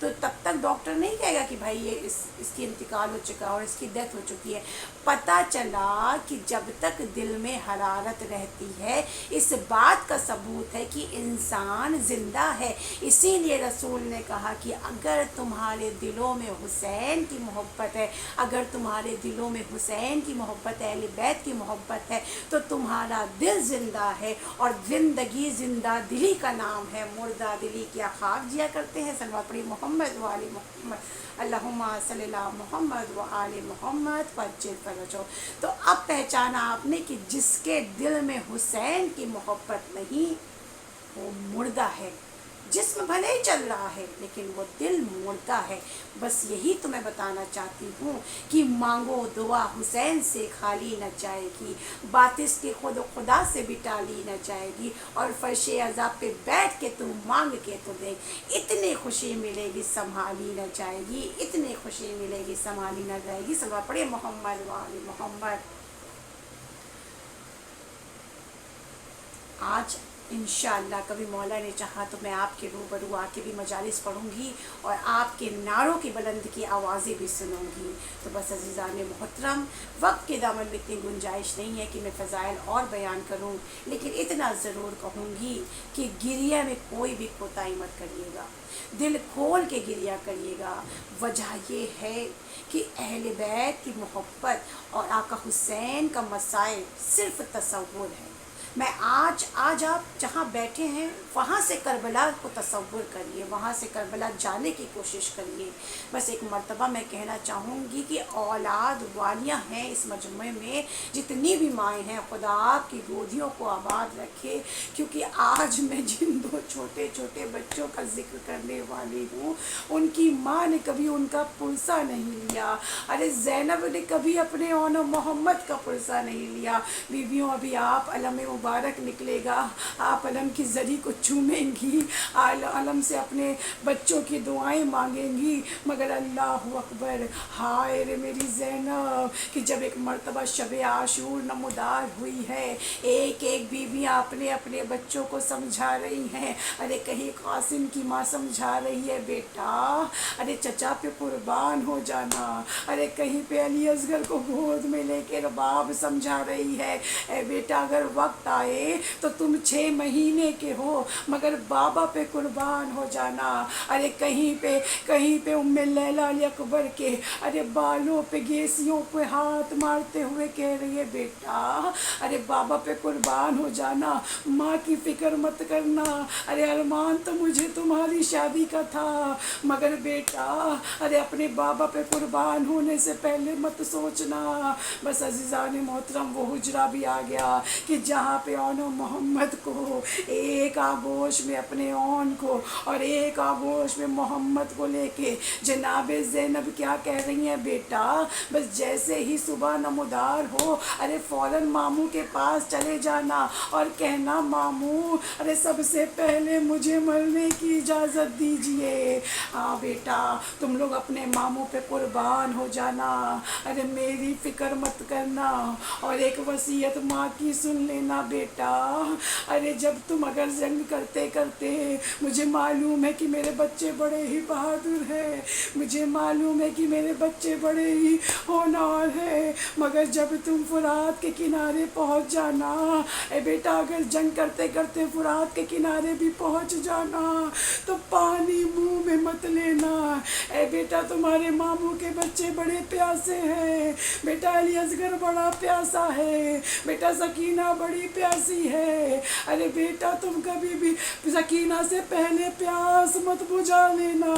تو تب تک ڈاکٹر نہیں کہے گا کہ بھائی یہ اس کی انتقال ہو چکا اور اس کی ڈیتھ ہو چکی ہے۔ پتہ چلا کہ جب تک دل میں حرارت رہتی ہے اس بات کا ثبوت ہے کہ انسان زندہ ہے۔ اسی لیے رسول نے کہا کہ اگر تمہارے دلوں میں حسین کی محبت ہے، اگر تمہارے دلوں میں حسین کی محبت ہے، اہل بیت کی محبت ہے، تو تمہارا دل زندہ ہے، اور زندگی زندہ دلی کا نام ہے، مردہ دلی کیا خواب جیا کرتے ہیں۔ صلوات پڑھی محمد و آل محمد، اللہم صلی اللہ محمد و آل محمد فجر فرجو۔ تو اب پہچانا آپ نے کہ جس کے دل میں حسین کی محبت نہیں وہ مردہ ہے، جسم بھلے ہی چل رہا ہے لیکن وہ دل مردہ ہے۔ بس یہی تمہیں بتانا چاہتی ہوں کہ مانگو دعا حسین سے خالی نہ جائے گی، بات اس کے خود خدا سے بھی ٹالی نہ جائے گی، اور فرش عذاب پہ بیٹھ کے تم مانگ کے تو دیکھ، اتنی خوشی ملے گی سنبھالی نہ جائے گی، اتنی خوشی ملے گی سنبھالی نہ جائے گی۔ صلوات پڑھے محمد و آل محمد۔ آج انشاءاللہ کبھی مولا نے چاہا تو میں آپ کے روبرو آ کے بھی مجالس پڑھوں گی اور آپ کے نعروں کی بلند کی آوازیں بھی سنوں گی۔ تو بس عزیزان محترم، وقت کے دامن میں اتنی گنجائش نہیں ہے کہ میں فضائل اور بیان کروں، لیکن اتنا ضرور کہوں گی کہ گریہ میں کوئی بھی کوتاہی مت کریے گا، دل کھول کے گریہ کریے گا۔ وجہ یہ ہے کہ اہل بیت کی محبت اور آقا حسین کا مسائل صرف تصور ہے۔ میں آج آپ جہاں بیٹھے ہیں وہاں سے کربلا کو تصور کریے، وہاں سے کربلا جانے کی کوشش کریے۔ بس ایک مرتبہ میں کہنا چاہوں گی کہ اولاد والیاں ہیں اس مجمع میں، جتنی بھی مائیں ہیں، خدا آپ کی گودیوں کو آباد رکھے، کیونکہ آج میں جن دو چھوٹے چھوٹے بچوں کا ذکر کرنے والی ہوں، ان کی ماں نے کبھی ان کا پرسہ نہیں لیا۔ ارے زینب نے کبھی اپنے اون محمد کا پرسہ نہیں لیا۔ بیویوں، ابھی آپ علم مبارک نکلے گا، آپ علم کی زری کو چومیں گی، علم سے اپنے بچوں کی دعائیں مانگیں گی، مگر اللہ اکبر، ہائے رے میری زینب، کہ جب ایک مرتبہ شب عاشور نمودار ہوئی ہے، ایک ایک بیویاں اپنے اپنے بچوں کو سمجھا رہی ہیں۔ ارے کہیں قاسم کی ماں سمجھا رہی ہے بیٹا ارے چچا پہ قربان ہو جانا، ارے کہیں پہ علی اصغر کو گود میں لے کے رباب سمجھا رہی ہے، اے بیٹا اگر وقت آئے تو تم 6 مہینے کے ہو مگر بابا پہ قربان ہو جانا۔ ارے کہیں پہ ام لیلہ علی اکبر کے ارے بالوں پہ گیسیوں پہ ہاتھ مارتے ہوئے کہہ رہی ہے بیٹا ارے بابا پہ قربان ہو جانا، ماں کی فکر مت کرنا، ارے ارمان تو مجھے تمہاری شادی کا تھا مگر بیٹا ارے اپنے بابا پہ قربان ہونے سے پہلے مت سوچنا۔ بس عزیزان محترم، وہ حجرہ بھی آ گیا کہ جہاں پہ اون محمد کو ایک آغوش میں اپنے اون کو اور ایک آغوش میں محمد کو لے کے جناب زینب کیا کہہ رہی ہیں بیٹا، بس جیسے ہی صبح نمودار ہو ارے فوراً ماموں کے پاس چلے جانا اور کہنا ماموں ارے سب سے پہلے مجھے مرنے کی اجازت دیجئے۔ ہاں بیٹا تم لوگ اپنے ماموں پہ قربان ہو جانا، ارے میری فکر مت کرنا، اور ایک وصیت ماں کی سن لینا بیٹا، ارے جب تم اگر جنگ کرتے کرتے، مجھے معلوم ہے کہ میرے بچے بڑے ہی بہادر ہیں، مجھے معلوم ہے کہ میرے بچے بڑے ہی ہونہار ہیں، مگر جب تم فرات کے کنارے پہنچ جانا، اے بیٹا اگر جنگ کرتے کرتے فرات کے کنارے بھی پہنچ جانا تو پانی منہ میں مت لینا، اے بیٹا تمہارے ماموں کے بچے بڑے پیاسے ہیں، بیٹا علی اصغر بڑا پیاسا ہے، بیٹا سکینہ بڑی پیاسی ہے، ارے بیٹا تم کبھی بھی سکینہ سے پہلے پیاس مت بجھا لینا۔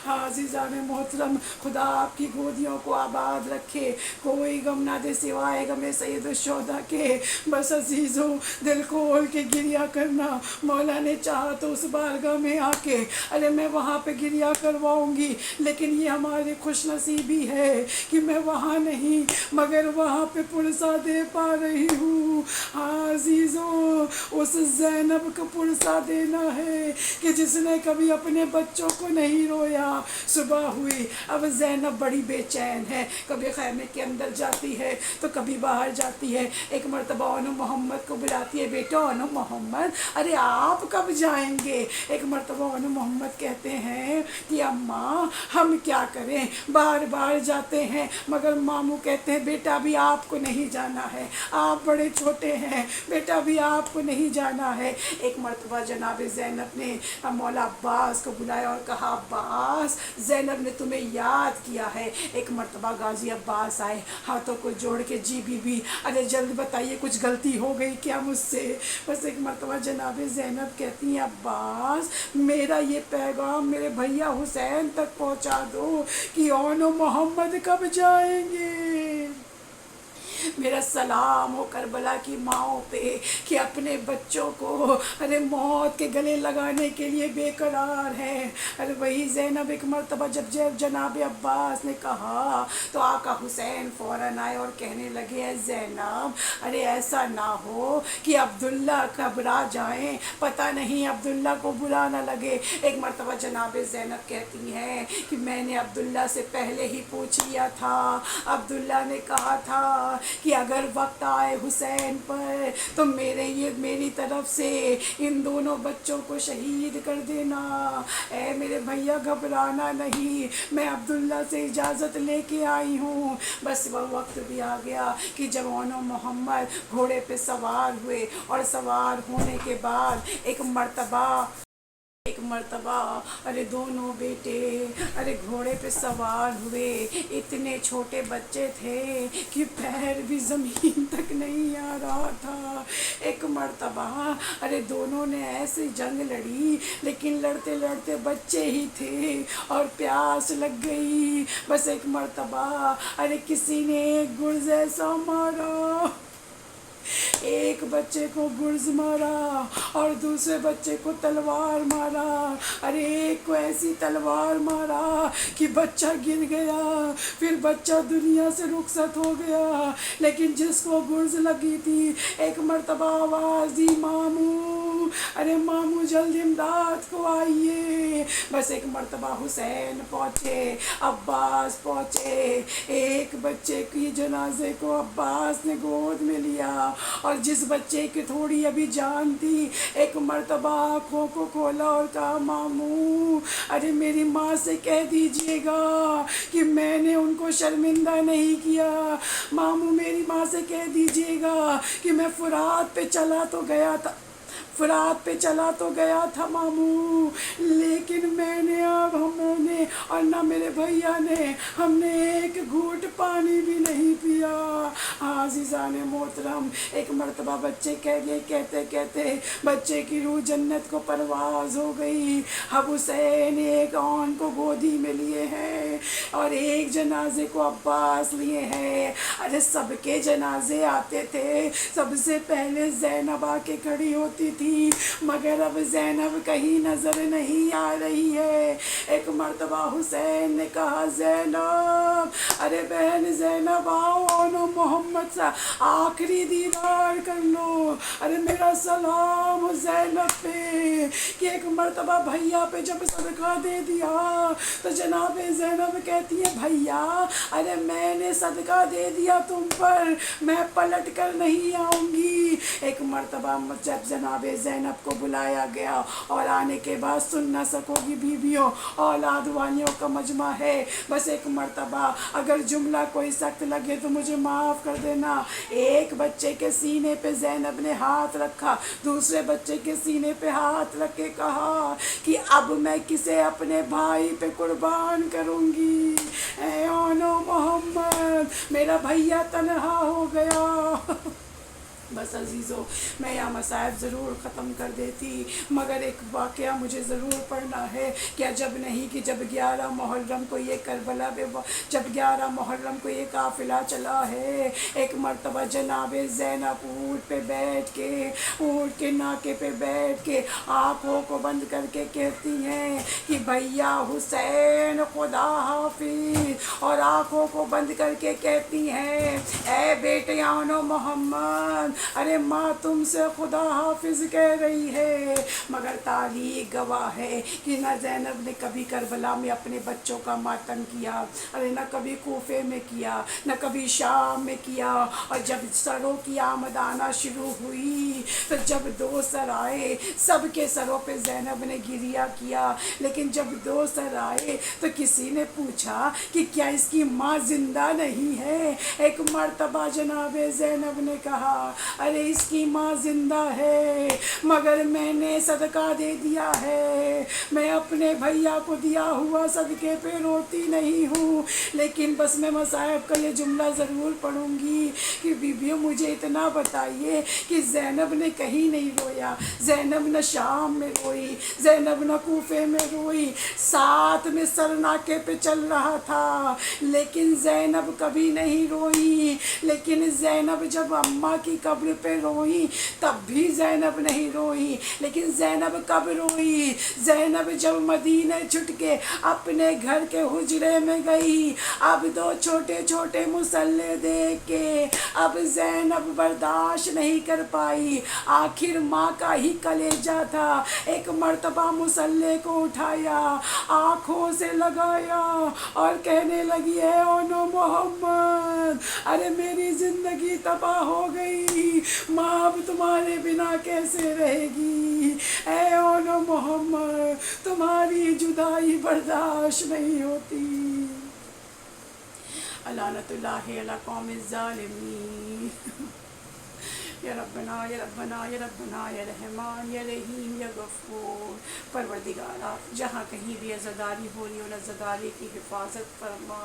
ہاں عزیزان محترم، خدا آپ کی گودیوں کو آباد رکھے، کوئی غم نہ دے سوائے غم سید الشہداء کے۔ بس عزیزوں دل کھول کے گریہ کرنا، مولا نے چاہا تو اس بارگاہ میں آ کے ارے میں وہاں پہ گریہ کرواؤں گی، لیکن یہ ہماری خوش نصیبی ہے کہ میں وہاں نہیں مگر وہاں پہ پرسہ دے پا رہی ہوں۔ ہاں عزیزوں اس زینب کو پرسا دینا ہے کہ جس نے کبھی اپنے بچوں کو نہیں رویا. صبح ہوئی، اب زینب بڑی بے چین ہے، کبھی خیمے کے اندر جاتی ہے تو کبھی باہر جاتی ہے. ایک مرتبہ انو محمد کو بلاتی ہے، بیٹا انو محمد ارے آپ کب جائیں گے؟ ایک مرتبہ انو محمد کہتے ہیں کہ اماں ہم کیا کریں، بار بار جاتے ہیں مگر ماموں کہتے ہیں بیٹا ابھی آپ کو نہیں جانا ہے، آپ بڑے چھوٹے ہیں، بیٹا ابھی آپ کو نہیں جانا ہے. ایک مرتبہ جناب زینب نے مولا عباس کو بلایا اور کہا عباس زینب نے تمہیں یاد کیا ہے. ایک مرتبہ غازی عباس آئے، ہاتھوں کو جوڑ کے جی بی بی ارے جلد بتائیے کچھ غلطی ہو گئی کیا مجھ سے؟ بس ایک مرتبہ جناب زینب کہتی ہیں عباس میرا یہ پیغام میرے بھیا حسین تک پہنچا دو کہ اونو محمد کب جائیں گے. میرا سلام ہو کربلا کی ماؤں پہ کہ اپنے بچوں کو ارے موت کے گلے لگانے کے لیے بے قرار ہے. ارے وہی زینب ایک مرتبہ جب جناب عباس نے کہا تو آقا حسین فوراً آئے اور کہنے لگے اے زینب ارے ایسا نہ ہو کہ عبداللہ گھبرا جائیں، پتہ نہیں عبداللہ کو برا نہ لگے. ایک مرتبہ جناب زینب کہتی ہیں کہ میں نے عبداللہ سے پہلے ہی پوچھ لیا تھا، عبداللہ نے کہا تھا کہ اگر وقت آئے حسین پر تو میری طرف سے ان دونوں بچوں کو شہید کر دینا. اے میرے بھیا گھبرانا نہیں، میں عبداللہ سے اجازت لے کے آئی ہوں. بس وہ وقت بھی آ گیا کہ جب اونو محمد گھوڑے پہ سوار ہوئے اور سوار ہونے کے بعد ایک مرتبہ ارے دونوں بیٹے ارے گھوڑے پہ سوار ہوئے. اتنے چھوٹے بچے تھے کہ پیر بھی زمین تک نہیں آ رہا تھا. ایک مرتبہ ارے دونوں نے ایسی جنگ لڑی لیکن لڑتے لڑتے بچے ہی تھے اور پیاس لگ گئی. بس ایک مرتبہ ارے کسی نے ایک گرز ایسا مارا، ایک بچے کو گرز مارا اور دوسرے بچے کو تلوار مارا. ارے ایک کو ایسی تلوار مارا کہ بچہ گر گیا، پھر بچہ دنیا سے رخصت ہو گیا. لیکن جس کو گرز لگی تھی ایک مرتبہ آواز دی ماموں ارے ماموں جلد امداد کو آئیے. بس ایک مرتبہ حسین پہنچے، عباس پہنچے. ایک بچے کی جنازے کو عباس نے گود میں لیا اور جس بچے کی تھوڑی ابھی جان تھی ایک مرتبہ آنکھوں کو کھولا اور کہا ماموں ارے میری ماں سے کہہ دیجئے گا کہ میں نے ان کو شرمندہ نہیں کیا. ماموں میری ماں سے کہہ دیجئے گا کہ میں فرات پہ چلا تو گیا تھا ماموں، لیکن میں نے اور نہ میرے بھیا نے ہم نے ایک گھونٹ پانی بھی نہیں پیا. عزیزان محترم ایک مرتبہ بچے کہتے کہتے بچے کی روح جنت کو پرواز ہو گئی. اب حسین ایک آن کو گودی میں لیے ہیں اور ایک جنازے کو عباس لیے ہیں. ارے سب کے جنازے آتے تھے، سب سے پہلے زینب آ کے کھڑی ہوتی تھی مگر اب زینب کہیں نظر نہیں آ رہی ہے. ایک مرتبہ حسین نے کہا زینب ارے بہن زینب آؤ اونو محمد سے آخری دیدار کر لو. ارے میرا سلام ہو زینب پہ کہ ایک مرتبہ بھیا پہ جب صدقہ دے دیا تو جناب زینب کہتی ہے بھیا ارے میں نے صدقہ دے دیا تم پر، میں پلٹ کر نہیں آؤں گی. ایک مرتبہ جب جناب زینب کو بلایا گیا اور آنے کے بعد سن نہ سکو گی بیویوں اولاد والیوں کا مجمع ہے، بس ایک مرتبہ اگر جملہ کوئی سخت لگے تو مجھے معاف کر دینا. ایک بچے کے سینے پہ زینب نے ہاتھ رکھا، دوسرے بچے کے سینے پہ ہاتھ رکھ کے کہا کہ اب میں کسے اپنے بھائی پہ قربان کروں گی. اے اونو محمد میرا بھیا تنہا ہو گیا. بس عزیزو میں یہاں مصائب ضرور ختم کر دیتی مگر ایک واقعہ مجھے ضرور پڑھنا ہے. کیا جب نہیں کہ جب 11 محرم کو یہ کربلا پہ جب 11 محرم کو یہ قافلہ چلا ہے، ایک مرتبہ جناب زینب اونٹ کے ناکے پہ بیٹھ کے آنکھوں کو بند کر کے کہتی ہیں کہ بھیا حسین خدا حافظ، اور آنکھوں کو بند کر کے کہتی ہیں اے بیٹے اونو محمد ارے ماں تم سے خدا حافظ کہہ رہی ہے، مگر تاریخ گواہ ہے کہ نہ زینب نے کبھی کربلا میں اپنے بچوں کا ماتم کیا، ارے نہ کبھی کوفے میں کیا، نہ کبھی شام میں کیا۔ اور جب سروں کی آمد آنا شروع ہوئی تو جب دو سر آئے سب کے سروں پہ زینب نے گریا کیا، لیکن جب دو سر آئے تو کسی نے پوچھا کہ کیا اس کی ماں زندہ نہیں ہے؟ ایک مرتبہ جناب زینب نے کہا ارے اس کی ماں زندہ ہے، مگر میں نے صدقہ دے دیا ہے، میں اپنے بھیا کو دیا ہوا صدقے پہ روتی نہیں ہوں، لیکن بس میں مصائب کا یہ جملہ ضرور پڑھوں گی کہ بیبیوں مجھے اتنا بتائیے کہ زینب نے کہیں نہیں رویا، زینب نہ شام میں روئی، زینب نہ کوفے میں روئی، ساتھ میں سرناکے پہ چل رہا تھا لیکن زینب کبھی نہیں روئی۔ لیکن زینب جب اماں کی قبر پہ روئی تب بھی زینب نہیں روئی، لیکن زینب کب روئی؟ زینب جب مدینے چھٹ کے اپنے گھر کے حجرے میں گئی، اب دو چھوٹے چھوٹے مصلے دیکھ کے اب زینب برداشت نہیں کر پائی، آخر ماں کا ہی کلیجہ تھا، ایک مرتبہ مصلے کو اٹھایا، آنکھوں سے لگایا اور کہنے لگی اے اونو محمد، ارے میری زندگی تباہ ہو گئی، ماں اب تمہارے بنا کیسے رہے گی؟ اے اونو محمد تمہاری جدائی برداشت نہیں ہوتی۔ لعنت اللہ علی قوم الظالمین۔ یا ربنا یا ربنا یا ربنا یا رحمان یا رحیم یا غفور۔ پروردگارا جہاں کہیں بھی عزاداری ہو رہی ہو، عزاداری کی حفاظت فرما،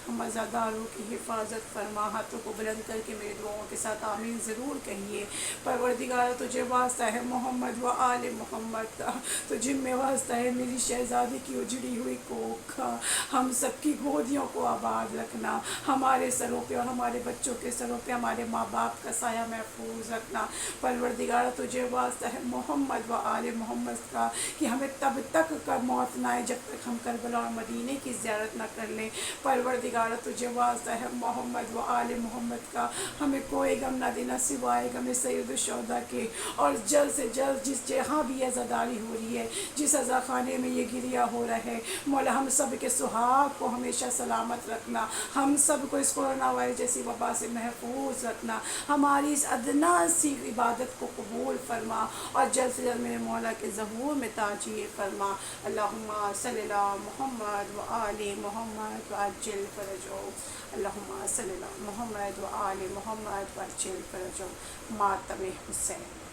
ہم عزاداروں کی حفاظت فرما۔ ہاتھوں کو بلند کر کے میرے دعاؤں کے ساتھ آمین ضرور کہیے۔ پروردگارا تجھے واسطہ ہے محمد و آل محمد کا، تجھے میں واسطہ ہے میری شہزادی کی اجڑی ہوئی کوکھ کا، ہم سب کی گودیوں کو آباد رکھنا، ہمارے سروں پہ اور ہمارے بچوں کے سروں پہ ہمارے ماں باپ کا سایہ محفوظ رکھنا۔ پروردگارہ تجھے واسطہ ہے محمد و آل محمد کا کہ ہمیں تب تک موت نہ آئے جب تک ہم کربلا اور مدینے کی زیارت نہ کر لیں۔ پروردگارہ تجھے واسطہ ہے محمد و آل محمد کا، ہمیں کوئی غم نہ دینا سوائے غم سید الشہداء کے، اور جلد سے جلد جس جہاں بھی عزاداری ہو رہی ہے، جس عزا خانے میں یہ گریا ہو رہا ہے، مولا ہم سب کے سہاگ کو ہمیشہ سلامت رکھنا، ہم سب کو اس کورونا وائرس جیسی وبا سے محفوظ رکھنا، ہماری اس ادنا سی عبادت کو قبول فرما، اور جلد سے جلد میرے مولا کے ظہور میں تاجیر فرما۔ اللہم صلی اللہ محمد و آل محمد وعجل فرجہم، اللہم صلی اللہ محمد و آل محمد وعجل فرجہم، ماتم حسین۔